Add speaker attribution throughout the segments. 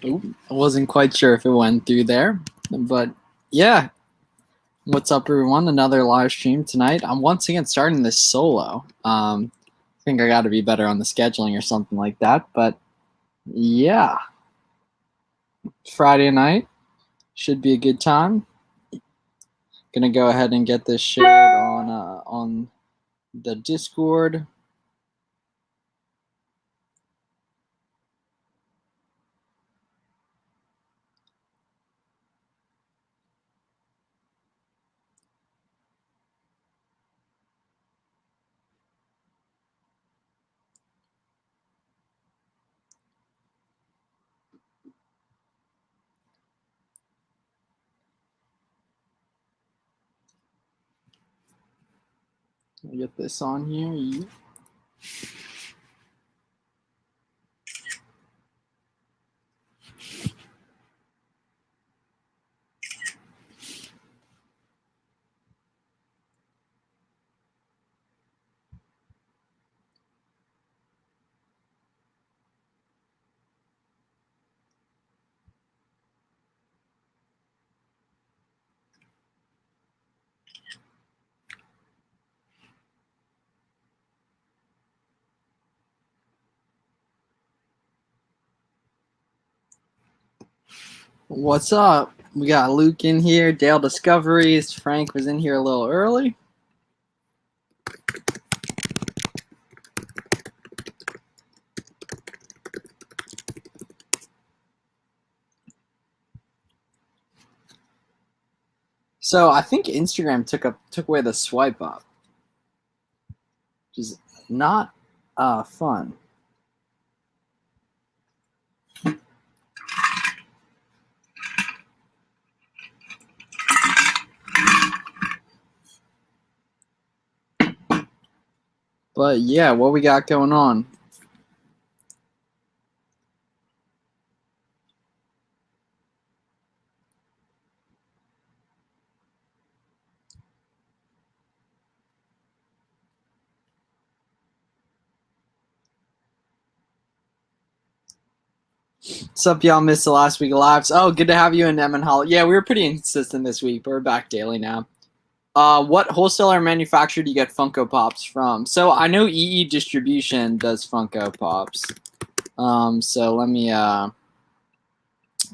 Speaker 1: Ooh, I wasn't quite sure if it went through there, but yeah. What's up, everyone? Another live stream tonight. I'm once again starting this solo. I think I got to be better on the scheduling or something like that, but yeah. Friday night should be a good time. Gonna go ahead and get this shared on the Discord. I'll get this on here. What's up? We got Luke in here, Dale Discoveries. Frank was in here a little early. So I think Instagram took away the swipe up, which is not fun. But yeah, what we got going on? What's up, y'all? Missed the last week of lives. Oh, good to have you in Em Hollow. Yeah, we were pretty inconsistent this week, but we're back daily now. What wholesaler manufacturer do you get Funko Pops from? So I know EE Distribution does Funko Pops. So let me.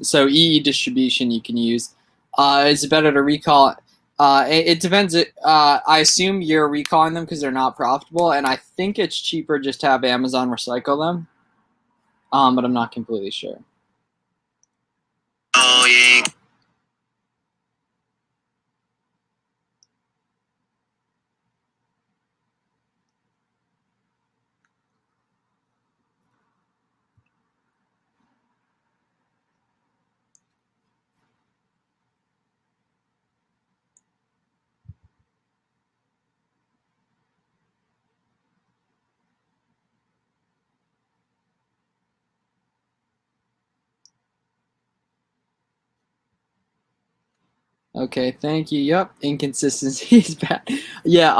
Speaker 1: So EE Distribution you can use. Is it better to recall? It depends. I assume you're recalling them because they're not profitable, and I think it's cheaper just to have Amazon recycle them. But I'm not completely sure. Oh yeah. Okay, thank you. Yep, inconsistency is bad. Yeah,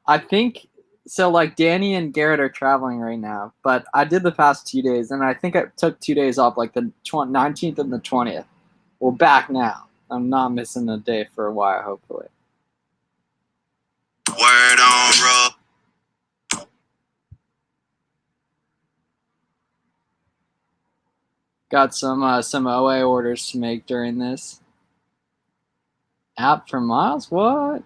Speaker 1: I think so. Like Danny and Garrett are traveling right now, but I did the past 2 days, and I think I took 2 days off, like the 19th and the 20th. We're back now. I'm not missing a day for a while, hopefully. Word on, bro. Got some OA orders to make during this. App for Miles? What?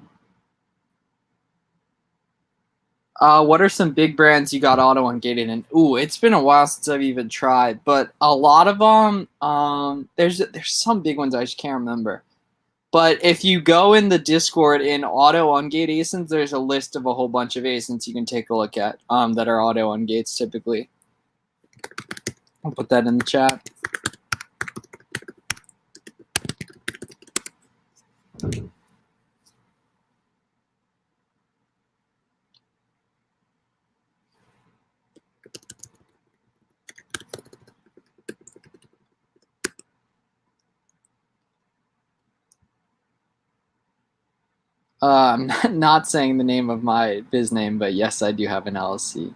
Speaker 1: What are some big brands you got auto ungated in? Ooh, it's been a while since I've even tried, but a lot of them. There's some big ones I just can't remember. But if you go in the Discord in auto ungate ASINs, there's a list of a whole bunch of ASINs you can take a look at. That are auto ungates typically. I'll put that in the chat. I'm not saying the name of my biz name, but yes, I do have an LLC.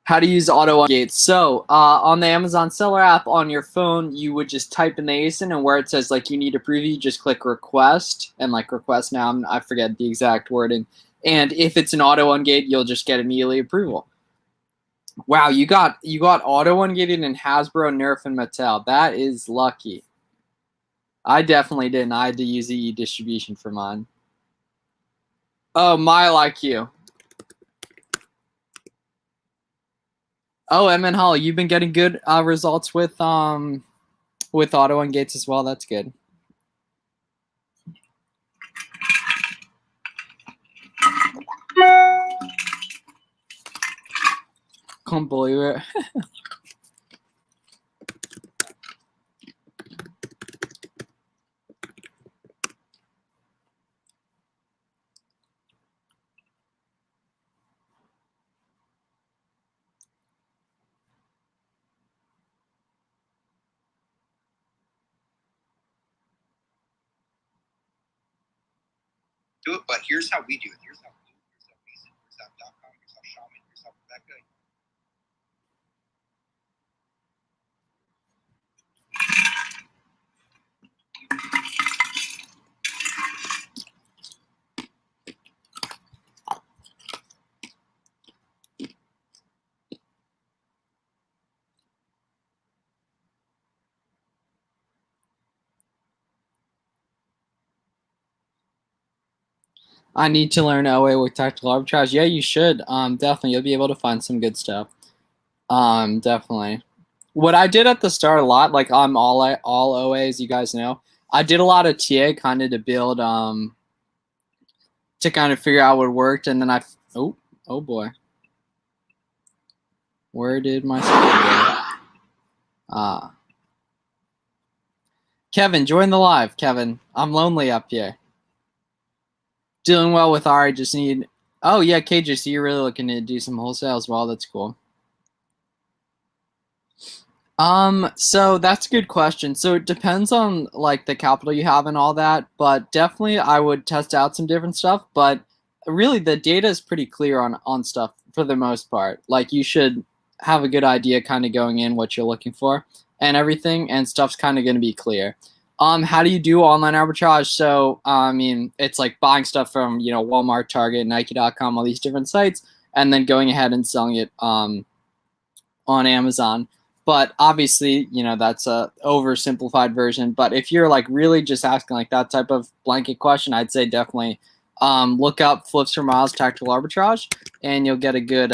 Speaker 1: How to use auto gates. So on the Amazon Seller app on your phone, you would just type in the ASIN, and where it says like you need a preview, you just click request and like request now. I forget the exact wording. And if it's an auto ungate, you'll just get immediately approval. Wow, you got auto ungated in Hasbro, Nerf, and Mattel. That is lucky. I definitely didn't. I had to use EE distribution for mine. Oh, Mile IQ. Oh, Emin Hall, you've been getting good results with auto ungates as well. That's good. Can't believe it.
Speaker 2: Do it, but here's how we do it. Here's how Blue, here's how Mason, here's how .com, here's how Shaman, here's how Rebecca.
Speaker 1: I need to learn OA with tactical arbitrage. Yeah, you should. Definitely, you'll be able to find some good stuff. Definitely. What I did at the start a lot, like I'm all OA, as you guys know. I did a lot of TA kind of to build to kind of figure out what worked, and then oh boy, where did my stuff go? Kevin, join the live. Kevin, I'm lonely up here. Doing well with Ari. Just need. Oh yeah, KJ. So you're really looking to do some wholesale as well. That's cool. So that's a good question. So it depends on like the capital you have and all that, but definitely I would test out some different stuff. But really, the data is pretty clear on stuff for the most part. Like you should have a good idea kind of going in what you're looking for and everything, and stuff's kind of going to be clear. How do you do online arbitrage? So I mean, it's like buying stuff from Walmart, Target, Nike.com, all these different sites, and then going ahead and selling it on Amazon. But obviously, that's a oversimplified version. But if you're like really just asking like that type of blanket question, I'd say definitely look up Flips for Miles Tactical Arbitrage, and you'll get a good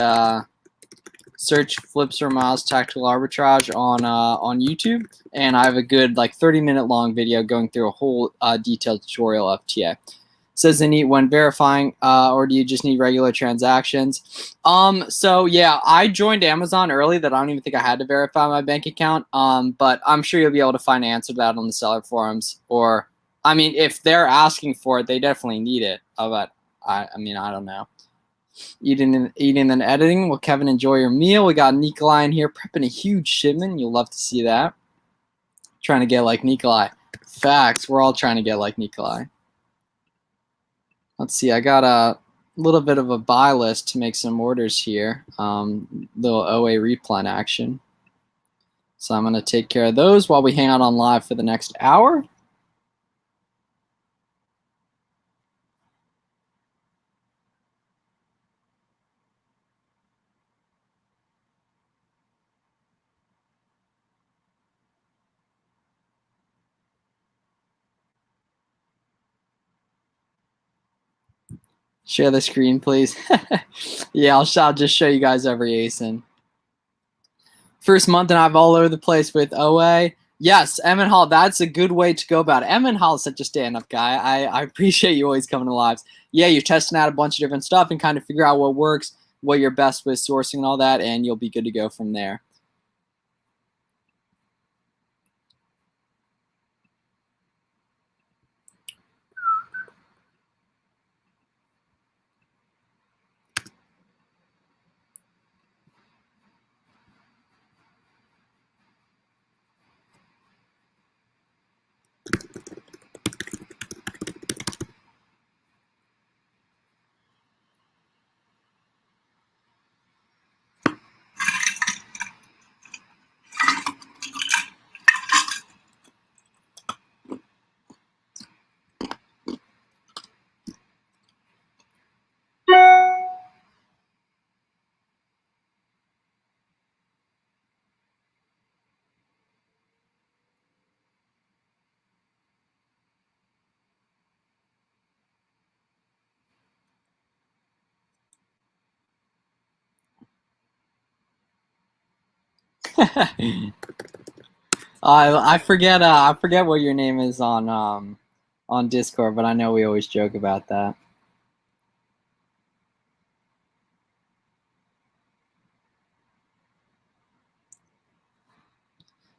Speaker 1: search Flips for Miles Tactical Arbitrage on YouTube. And I have a good like 30-minute long video going through a whole detailed tutorial of TA. Says they need when verifying, or do you just need regular transactions? So yeah, I joined Amazon early that I don't even think I had to verify my bank account. But I'm sure you'll be able to find an answer to that on the seller forums. Or, I mean, if they're asking for it, they definitely need it. But I mean, I don't know. Eating and editing. Well, Kevin, enjoy your meal. We got Nikolai in here prepping a huge shipment. You'll love to see that. Trying to get like Nikolai. Facts. We're all trying to get like Nikolai. Let's see, I got a little bit of a buy list to make some orders here. Little OA replen action. So I'm going to take care of those while we hang out on live for the next hour. Share the screen, please. Yeah, I'll just show you guys every ASIN. First month and I'm all over the place with OA. Yes, Emmett Hall, that's a good way to go about it. Emmett Hall is such a stand-up guy. I appreciate you always coming to lives. Yeah, you're testing out a bunch of different stuff and kind of figure out what works, what you're best with sourcing and all that, and you'll be good to go from there. I forget what your name is on Discord, but I know we always joke about that.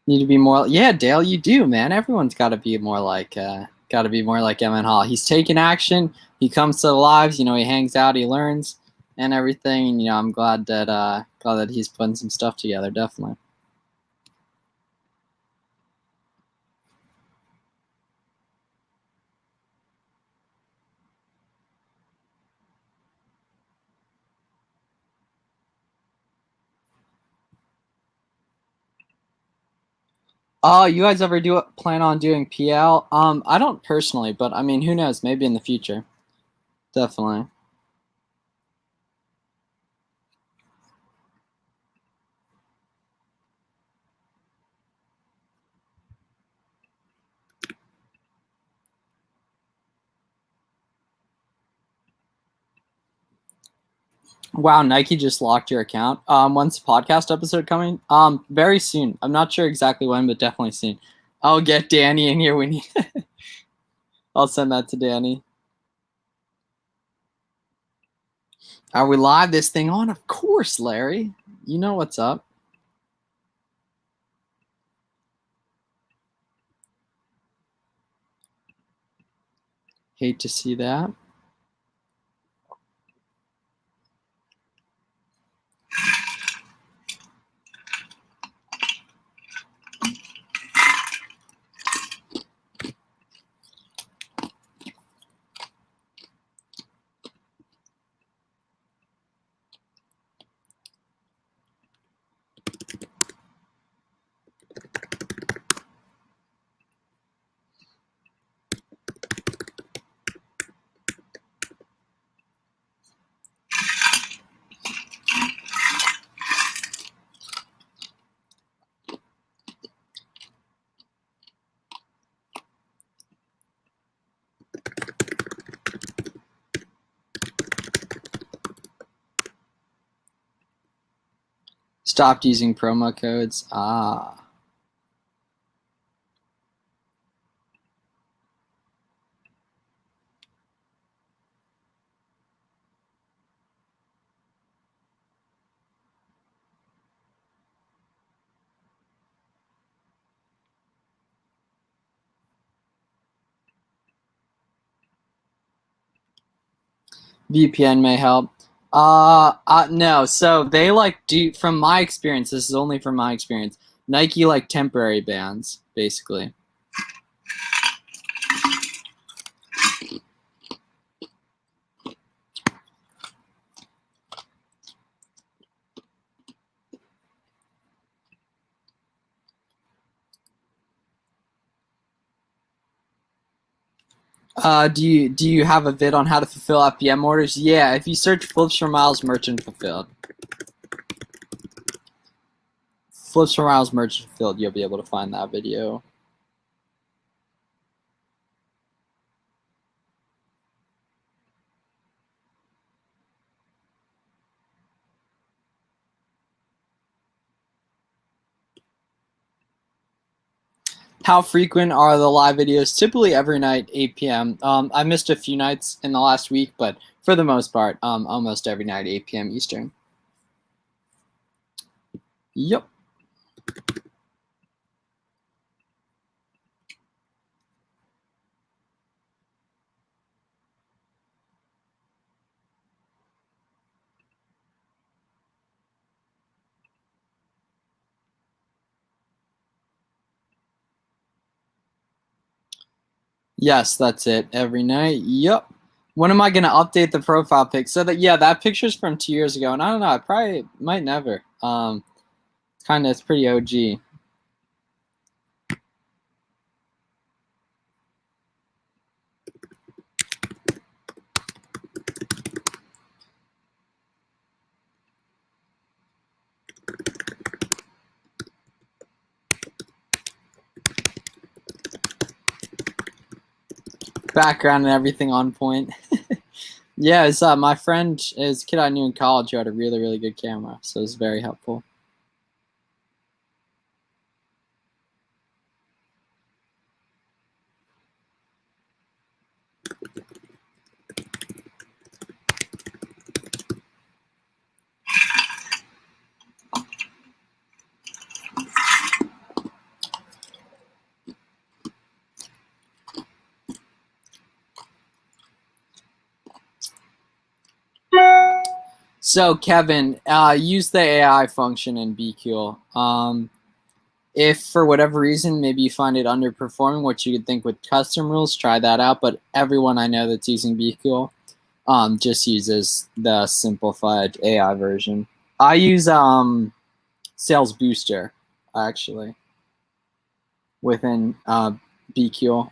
Speaker 1: Need to be more. Yeah, Dale, you do, man. Everyone's got to be more like Evan Hall. He's taking action. He comes to the lives. You know, he hangs out. He learns and everything. And you know, I'm glad that he's putting some stuff together. Definitely. Oh, you guys ever plan on doing PL? I don't personally, but I mean, who knows? Maybe in the future. Definitely. Wow, Nike just locked your account. When's the podcast episode coming? Very soon. I'm not sure exactly when, but definitely soon. I'll get Danny in here when you. I'll send that to Danny. Are we live this thing on? Of course, Larry. You know what's up. Hate to see that. Stopped using promo codes. Ah. VPN may help. No. So they do, from my experience, this is only from my experience, Nike temporary bans, basically. Do you have a vid on how to fulfill FBM orders? Yeah, if you search flips for miles merchant fulfilled. Flips for miles merchant fulfilled, you'll be able to find that video. How frequent are the live videos? Typically every night, 8 p.m. I missed a few nights in the last week, but for the most part, almost every night, 8 p.m. Eastern. Yep. Yes, that's it. Every night. Yep. When am I going to update the profile pic? So that picture's from 2 years ago, and I don't know, I probably might never. It's pretty OG. Background and everything on point. Yeah, it's my friend, is a kid I knew in college who had a really, really good camera, so it was very helpful. So Kevin, use the AI function in BQ. If for whatever reason, maybe you find it underperforming what you could think with custom rules, try that out. But everyone I know that's using BQ just uses the simplified AI version. I use Sales Booster actually within BQ.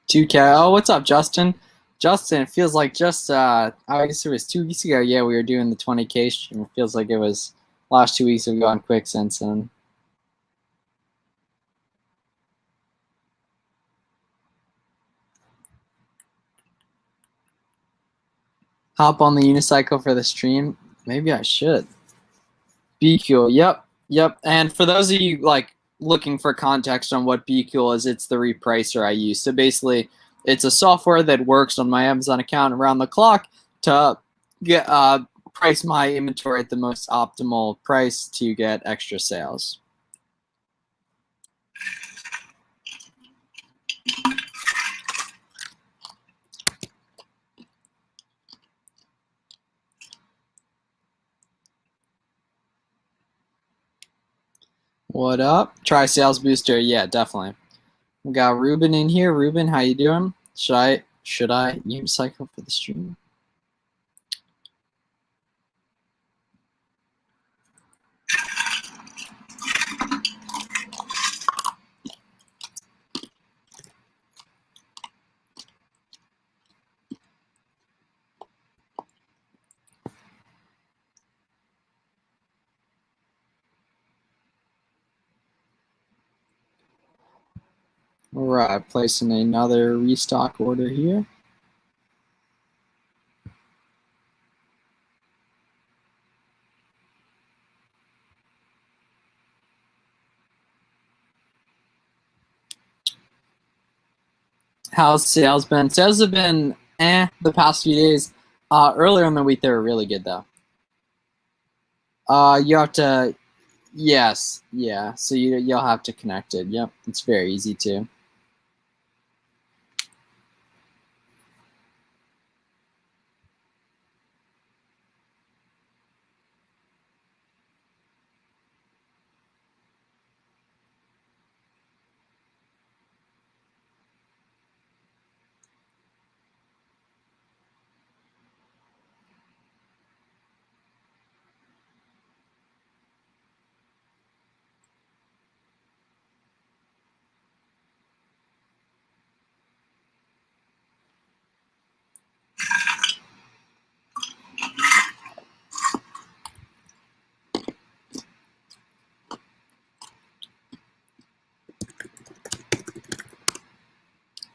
Speaker 1: $2K. Oh, what's up, Justin? Justin, it feels like just I guess it was 2 weeks ago. Yeah, we were doing the 20K stream. It feels like it was last 2 weeks have gone quick since then. Hop on the unicycle for the stream. Maybe I should. BQ. Yep. And for those of you like looking for context on what BQ is, it's the repricer I use. So basically, it's a software that works on my Amazon account around the clock to get price my inventory at the most optimal price to get extra sales. What up? Try Sales Booster. Yeah, definitely. We got Ruben in here. Ruben, how you doing? Should I unicycle for the stream? All right, placing another restock order here. How's sales been? Sales have been the past few days. Earlier in the week they were really good though. You have to, yes, yeah. So you'll have to connect it. Yep, it's very easy too.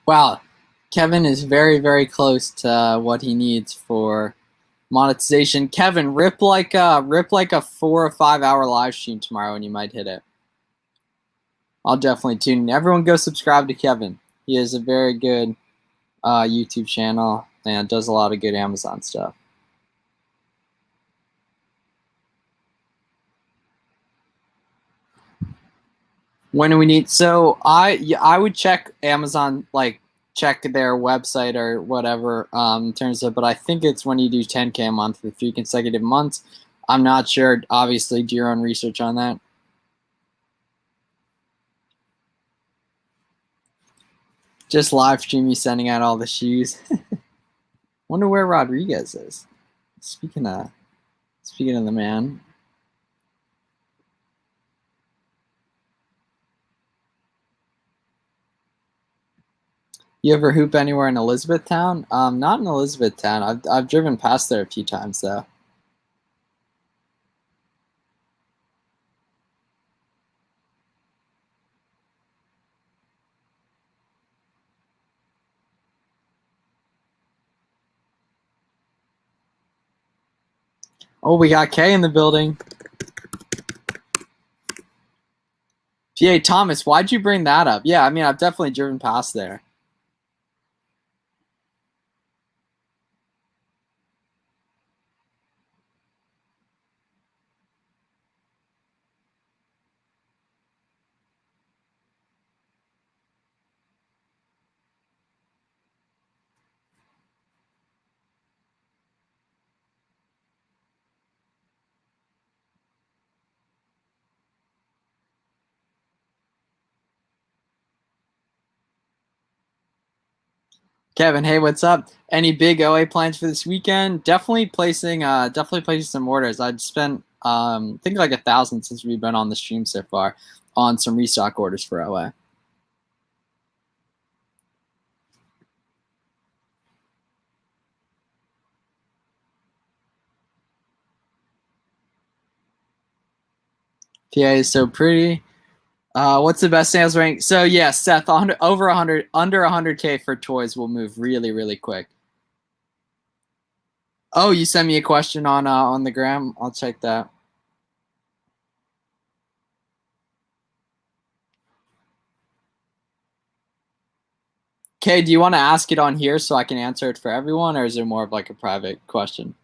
Speaker 1: Wow, Kevin is very, very close to what he needs for monetization. Kevin, rip like a 4 or 5 hour live stream tomorrow, and you might hit it. I'll definitely tune in. Everyone, go subscribe to Kevin. He has a very good YouTube channel and does a lot of good Amazon stuff. When do we need? So I would check Amazon, like check their website or whatever in terms of, but I think it's when you do 10K a month for 3 consecutive months. I'm not sure. Obviously, do your own research on that. Just live stream you sending out all the shoes. Wonder where Rodriguez is. Speaking of the man. You ever hoop anywhere in Elizabethtown? Not in Elizabethtown. I've driven past there a few times though. Oh, we got K in the building. PA Thomas, why'd you bring that up? Yeah, I mean, I've definitely driven past there. Kevin, hey, what's up? Any big OA plans for this weekend? Definitely placing some orders. I'd spent I think like 1,000 since we've been on the stream so far on some restock orders for OA. PA is so pretty. What's the best sales rank? So yeah, Seth, over 100, under 100K for toys will move really, really quick. Oh, you sent me a question on the gram. I'll check that. Okay, do you want to ask it on here so I can answer it for everyone, or is it more of like a private question?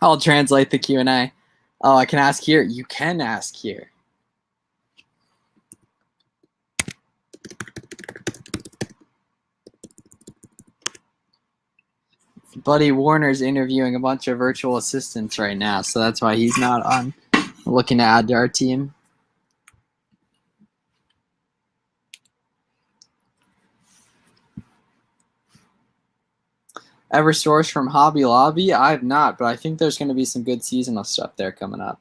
Speaker 1: I'll translate the Q&A. Oh, I can ask here. You can ask here. Buddy Warner's interviewing a bunch of virtual assistants right now, so that's why he's not on looking to add to our team. Ever sourced from Hobby Lobby? I have not, but I think there's going to be some good seasonal stuff there coming up.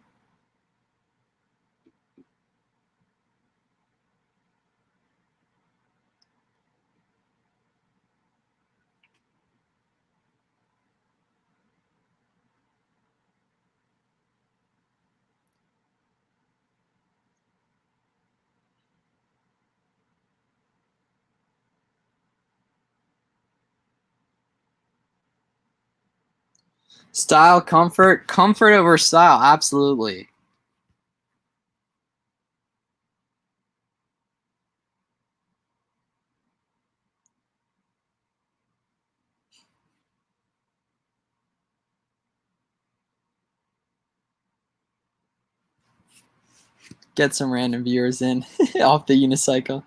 Speaker 1: Style, comfort over style, absolutely. Get some random viewers in off the unicycle.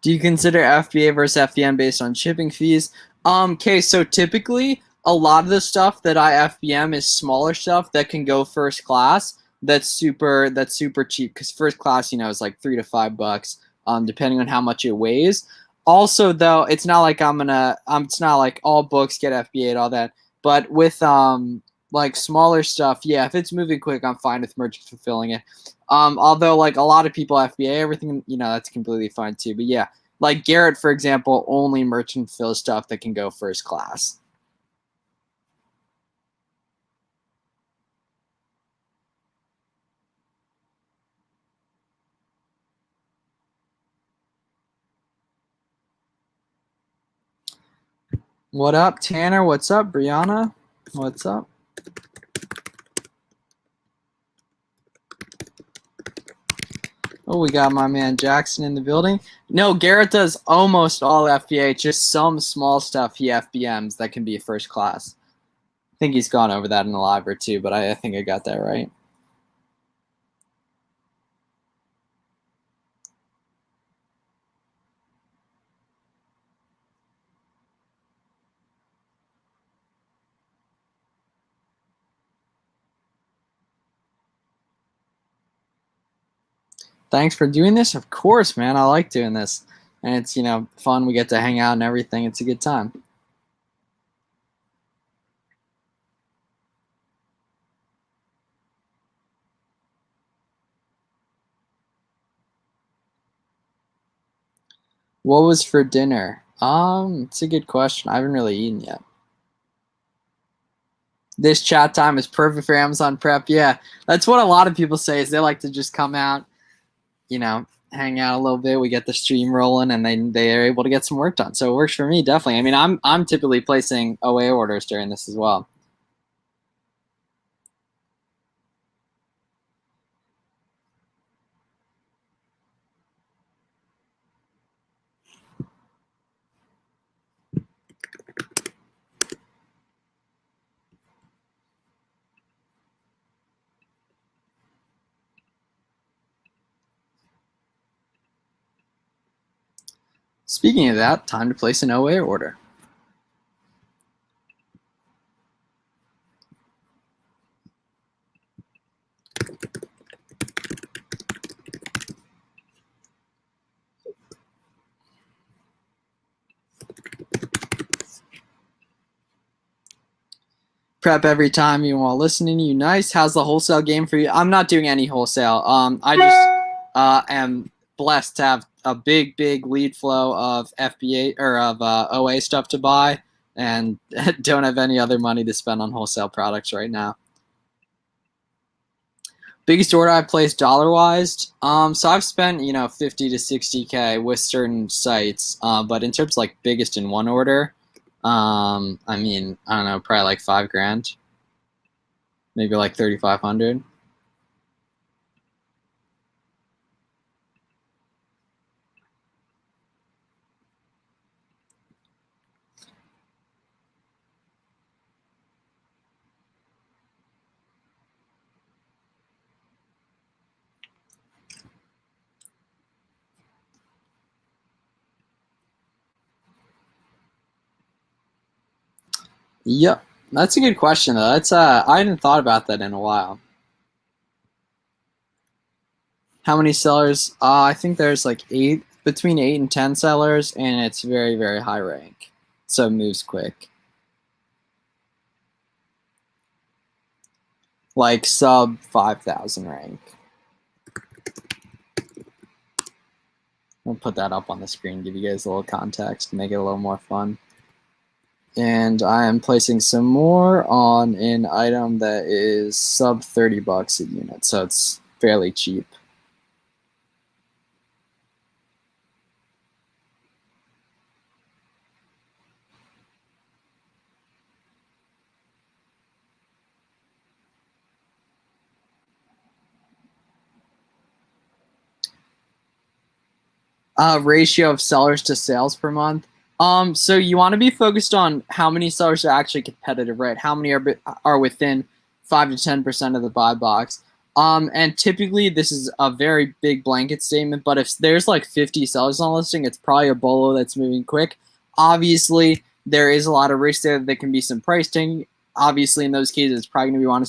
Speaker 1: Do you consider FBA versus FBM based on shipping fees? Okay, so typically a lot of the stuff that I FBM is smaller stuff that can go first class. That's super cheap because first class, is like $3 to $5, depending on how much it weighs. Also, though, it's not like it's not like all books get FBA'd, all that. But with like smaller stuff, yeah, if it's moving quick, I'm fine with merchant fulfilling it. Although like a lot of people FBA everything, that's completely fine too. But yeah, like Garrett, for example, only merchant fulfill stuff that can go first class. What up, Tanner? What's up, Brianna? What's up? Oh, we got my man Jackson in the building. No, Garrett does almost all FBA, just some small stuff he FBMs that can be first class. I think he's gone over that in the live or two, but I think I got that right. Thanks for doing this. Of course, man. I like doing this. And it's, fun. We get to hang out and everything. It's a good time. What was for dinner? It's a good question. I haven't really eaten yet. This chat time is perfect for Amazon prep. Yeah, that's what a lot of people say is they like to just come out, hang out a little bit. We get the stream rolling, and they're able to get some work done. So it works for me, definitely. I mean, I'm typically placing OA orders during this as well. Speaking of that, time to place an OA order. Prep every time you while listening to you. Nice. How's the wholesale game for you? I'm not doing any wholesale. I just am blessed to have a big lead flow of FBA or of OA stuff to buy, and don't have any other money to spend on wholesale products right now. Biggest order I've placed dollar-wise, so I've spent 50 to 60K with certain sites, but in terms of like biggest in one order, I mean, I don't know, probably like $5,000, maybe like 3,500. Yep, that's a good question though. That's I hadn't thought about that in a while. How many sellers? I think there's like between 8 and 10 sellers, and it's very high rank, so it moves quick. Like sub 5,000 rank. I'll put that up on the screen, give you guys a little context, make it a little more fun. And I am placing some more on an item that is sub $30 a unit, so it's fairly cheap. Ratio of sellers to sales per month. So you want to be focused on how many sellers are actually competitive, right? How many are within 5 to 10% of the buy box. And typically this is a very big blanket statement, but if there's like 50 sellers on a listing, it's probably a bolo that's moving quick. Obviously, there is a lot of risk there. There can be some price taking. Obviously, in those cases, it's probably going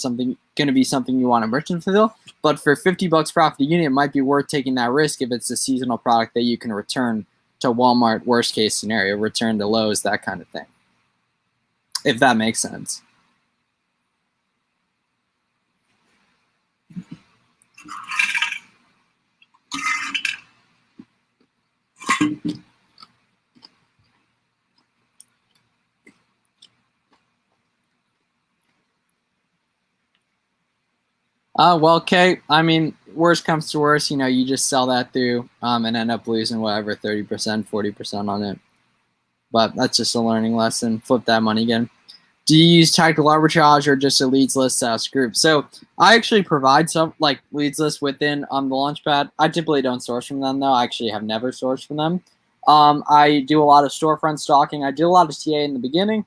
Speaker 1: to be something you want to merchant fulfill. But for $50 profit a unit, it might be worth taking that risk if it's a seasonal product that you can return to Walmart, worst case scenario, return to Lowe's, that kind of thing. If that makes sense. Well, Kate, I mean, worst comes to worst, you just sell that through and end up losing whatever, 30%, 40% on it. But that's just a learning lesson. Flip that money again. Do you use tactical arbitrage or just a leads list SaaS group? So I actually provide some like leads list within the Launchpad. I typically don't source from them though. I actually have never sourced from them. I do a lot of storefront stocking. I did a lot of TA in the beginning,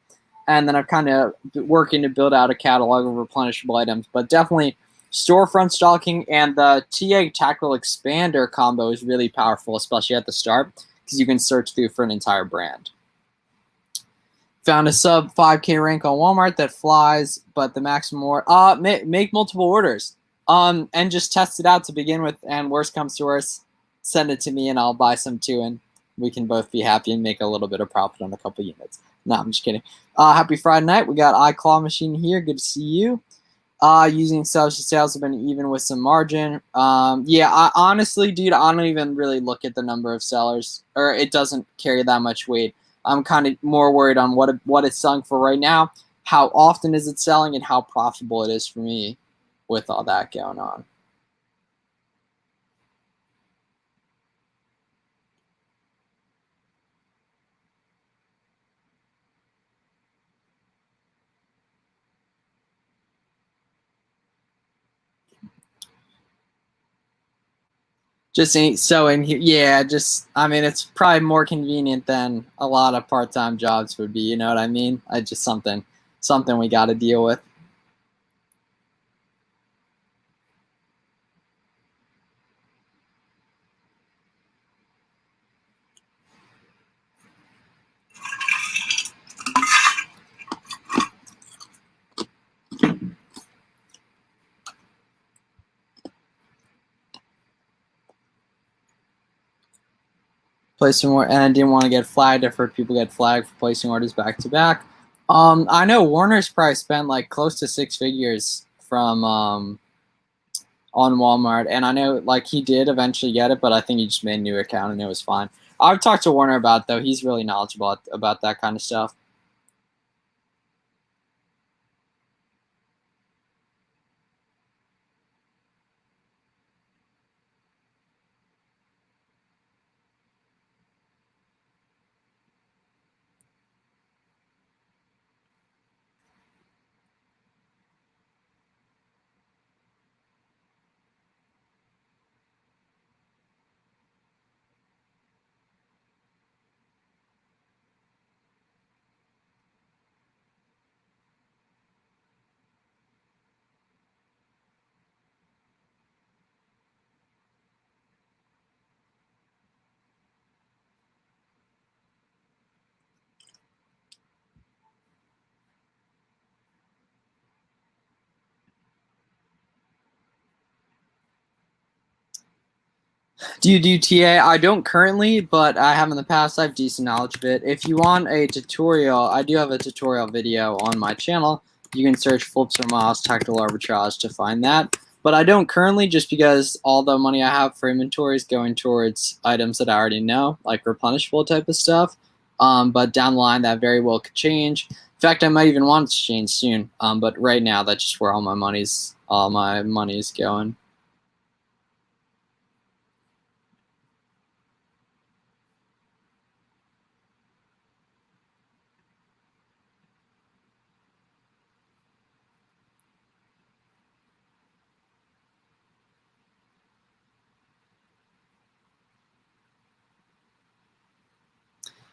Speaker 1: and then I'm kind of working to build out a catalog of replenishable items. But definitely storefront stocking and the TA tactical expander combo is really powerful, especially at the start, because you can search through for an entire brand. Found a sub 5K rank on Walmart that flies, but the maximum order, make multiple orders, and just test it out to begin with. And worst comes to worst, send it to me and I'll buy some too, and we can both be happy and make a little bit of profit on a couple units. No, I'm just kidding. Happy Friday night. We got iClaw Machine here. Good to see you. Using subs to sales have been even with some margin. Yeah, honestly, dude, I don't even really look at the number of sellers, or it doesn't carry that much weight. I'm kind of more worried on what it's selling for right now, how often is it selling, and how profitable it is for me with all that going on. So in here, yeah, I mean, it's probably more convenient than a lot of part-time jobs would be. You know what I mean? I just something we got to deal with. Placing more, and I didn't want to get flagged. I've heard people get flagged for placing orders back to back. I know Warner's probably spent like close to 6 figures from on Walmart, and I know like he did eventually get it, but I think he just made a new account and it was fine. I've talked to Warner about it, though. He's really knowledgeable about that kind of stuff. Do you do TA? I don't currently, but I have in the past. I have decent knowledge of it. If you want a tutorial, I do have a tutorial video on my channel. You can search Flips or Miles Tactical Arbitrage to find that. But I don't currently, just because all the money I have for inventory is going towards items that I already know, like replenishable type of stuff. But down the line, that very well could change. In fact, I might even want it to change soon. But right now, that's just where all my money's going.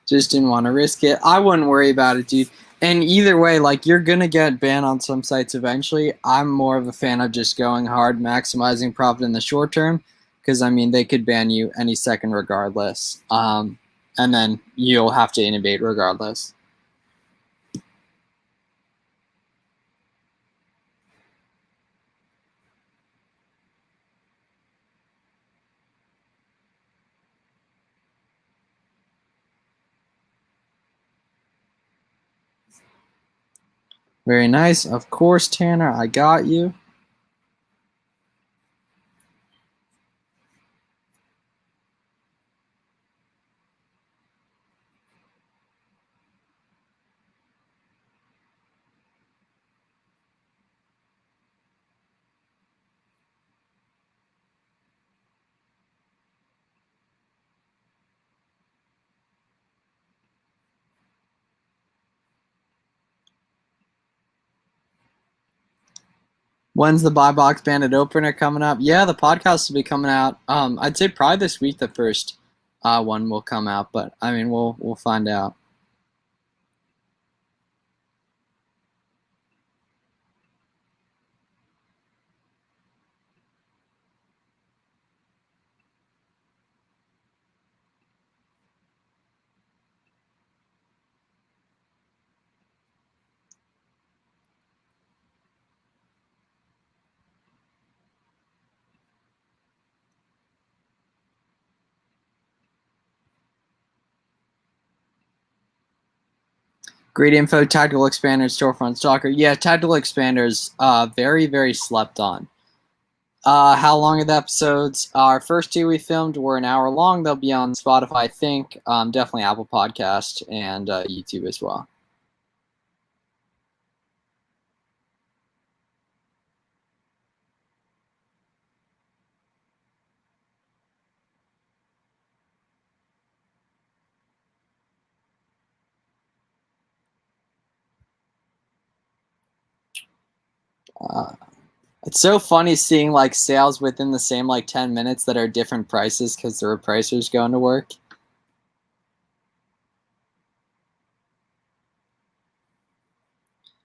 Speaker 1: Just didn't want to risk it. I wouldn't worry about it, dude. And either way, like you're gonna get banned on some sites eventually. I'm more of a fan of just going hard, maximizing profit in the short term, because I mean they could ban you any second regardless, and then you'll have to innovate regardless. Very nice, of course, Tanner. I got you. When's the Buy Box Bandit opener coming up? Yeah, the podcast will be coming out. I'd say probably this week. The first one will come out, but I mean we'll find out. Great info, Tactical Expanders, Storefront Stalker. Yeah, Tactical Expanders, very, very slept on. How long are the episodes? Our first two we filmed were an hour long. They'll be on Spotify, I think, definitely Apple Podcast and YouTube as well. Uh, It's so funny seeing like sales within the same like 10 minutes that are different prices because the repricer's going to work.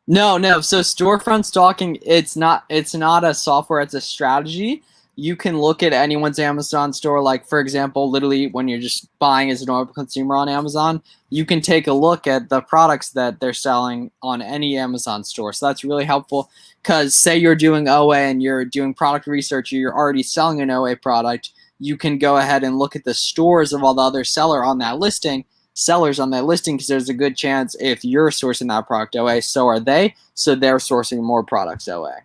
Speaker 1: No. So storefront stalking, it's not a software, it's a strategy. You can look at anyone's Amazon store, like for example, literally when you're just buying as a normal consumer on Amazon, you can take a look at the products that they're selling on any Amazon store. So that's really helpful because say you're doing OA and you're doing product research, or you're already selling an OA product, you can go ahead and look at the stores of all the other sellers on that listing because there's a good chance if you're sourcing that product OA, so are they. So they're sourcing more products OA.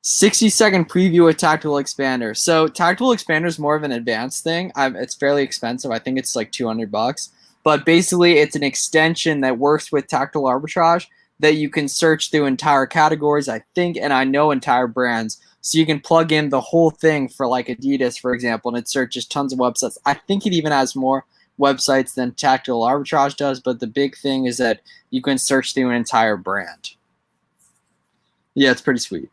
Speaker 1: 60-second preview with Tactical Expander. So Tactical Expander is more of an advanced thing. It's fairly expensive. I think it's like $200. But basically, it's an extension that works with Tactical Arbitrage that you can search through entire categories, I think, and I know entire brands. So you can plug in the whole thing for like Adidas, for example, and it searches tons of websites. I think it even has more websites than Tactical Arbitrage does, but the big thing is that you can search through an entire brand. Yeah, it's pretty sweet.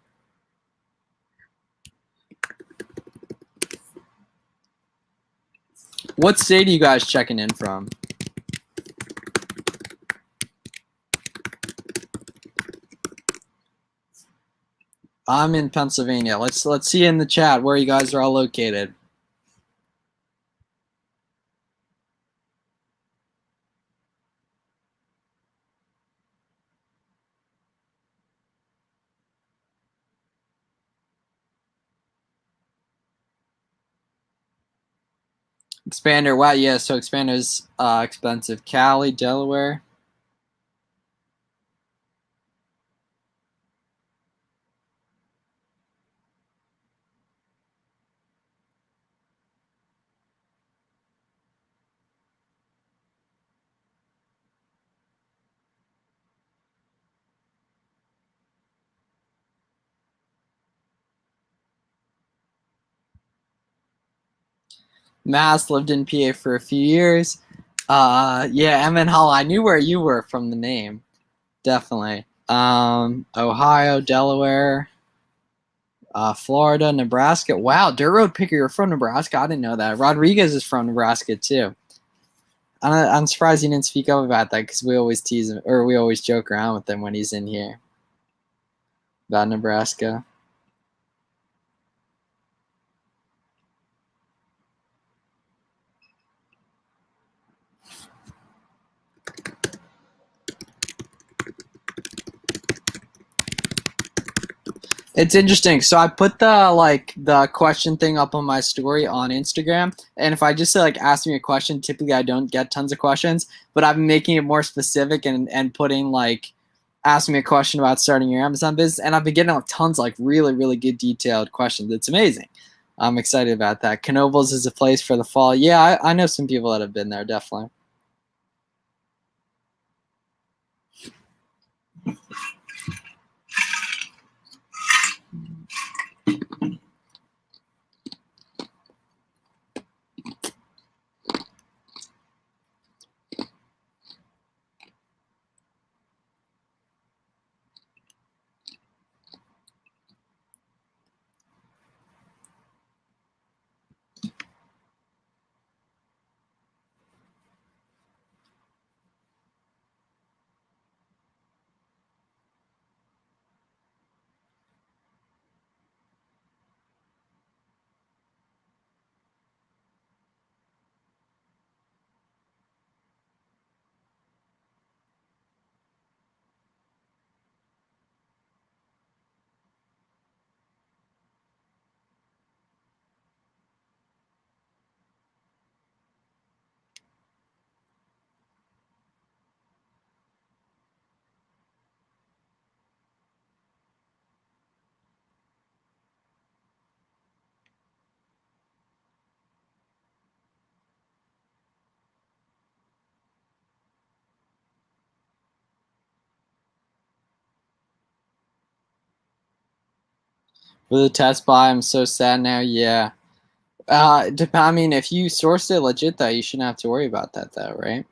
Speaker 1: What state are you guys checking in from? I'm in Pennsylvania. Let's see in the chat where you guys are all located. Expander, wow, yeah, so Expander's expensive. Cali, Delaware. Mass, lived in PA for a few years. Yeah, Emmett Hall, I knew where you were from the name. Definitely. Ohio, Delaware, Florida, Nebraska. Wow, Dirt Road Picker, you're from Nebraska. I didn't know that. Rodriguez is from Nebraska too. I'm surprised he didn't speak up about that because we always tease him, or we always joke around with him when he's in here about Nebraska. It's interesting. So I put the question thing up on my story on Instagram, and if I just say like ask me a question, typically I don't get tons of questions, but I've been making it more specific and putting like ask me a question about starting your Amazon business, and I've been getting like tons like really good detailed questions. It's amazing. I'm excited about that. Knoebels is a place for the fall. Yeah, I know some people that have been there, definitely. For the test buy, I'm so sad now. Yeah. I mean, if you sourced it legit, though, you shouldn't have to worry about that, though, right?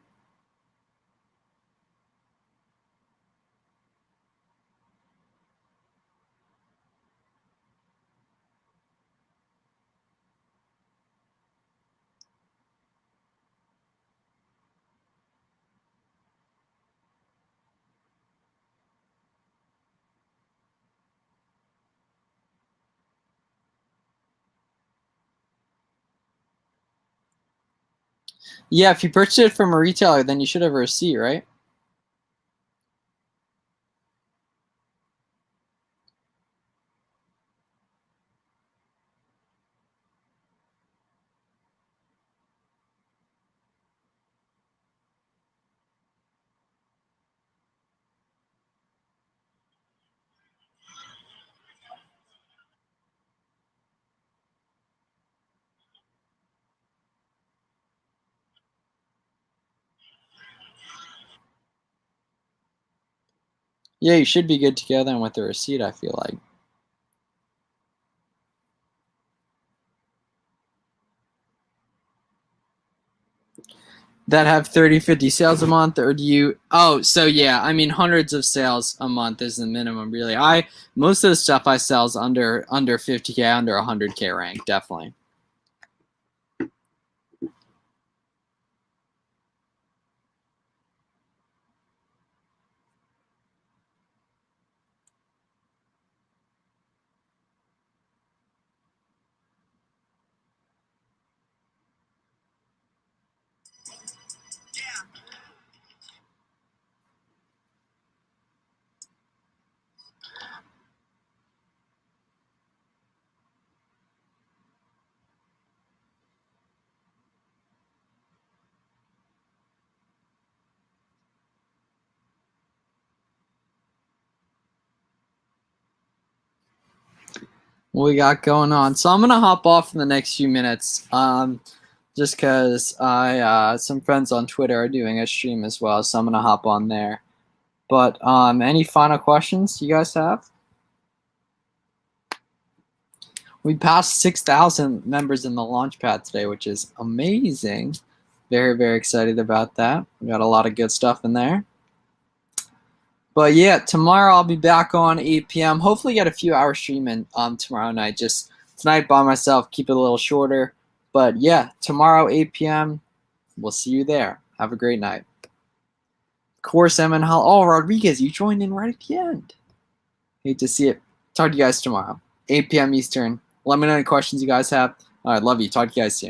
Speaker 1: Yeah, if you purchase it from a retailer, then you should have a receipt, right? Yeah, you should be good to go then with the receipt, I feel like. That have 30, 50 sales a month, or do you? Oh, so yeah, I mean, hundreds of sales a month is the minimum, really. Most of the stuff I sell is under 50K, under 100K rank, definitely. What we got going on? So I'm gonna hop off in the next few minutes. Just because I some friends on Twitter are doing a stream as well, so I'm gonna hop on there. But any final questions you guys have? We passed 6,000 members in the Launchpad today, which is amazing. Very, very excited about that. We got a lot of good stuff in there. But yeah, tomorrow I'll be back on 8 p.m. Hopefully get a few hours streaming tomorrow night. Just tonight by myself, keep it a little shorter. But yeah, tomorrow 8 p.m. We'll see you there. Have a great night. Of course, Emin Hall. Oh, Rodriguez, you joined in right at the end. Hate to see it. Talk to you guys tomorrow, 8 p.m. Eastern. Let me know any questions you guys have. All right, love you. Talk to you guys soon.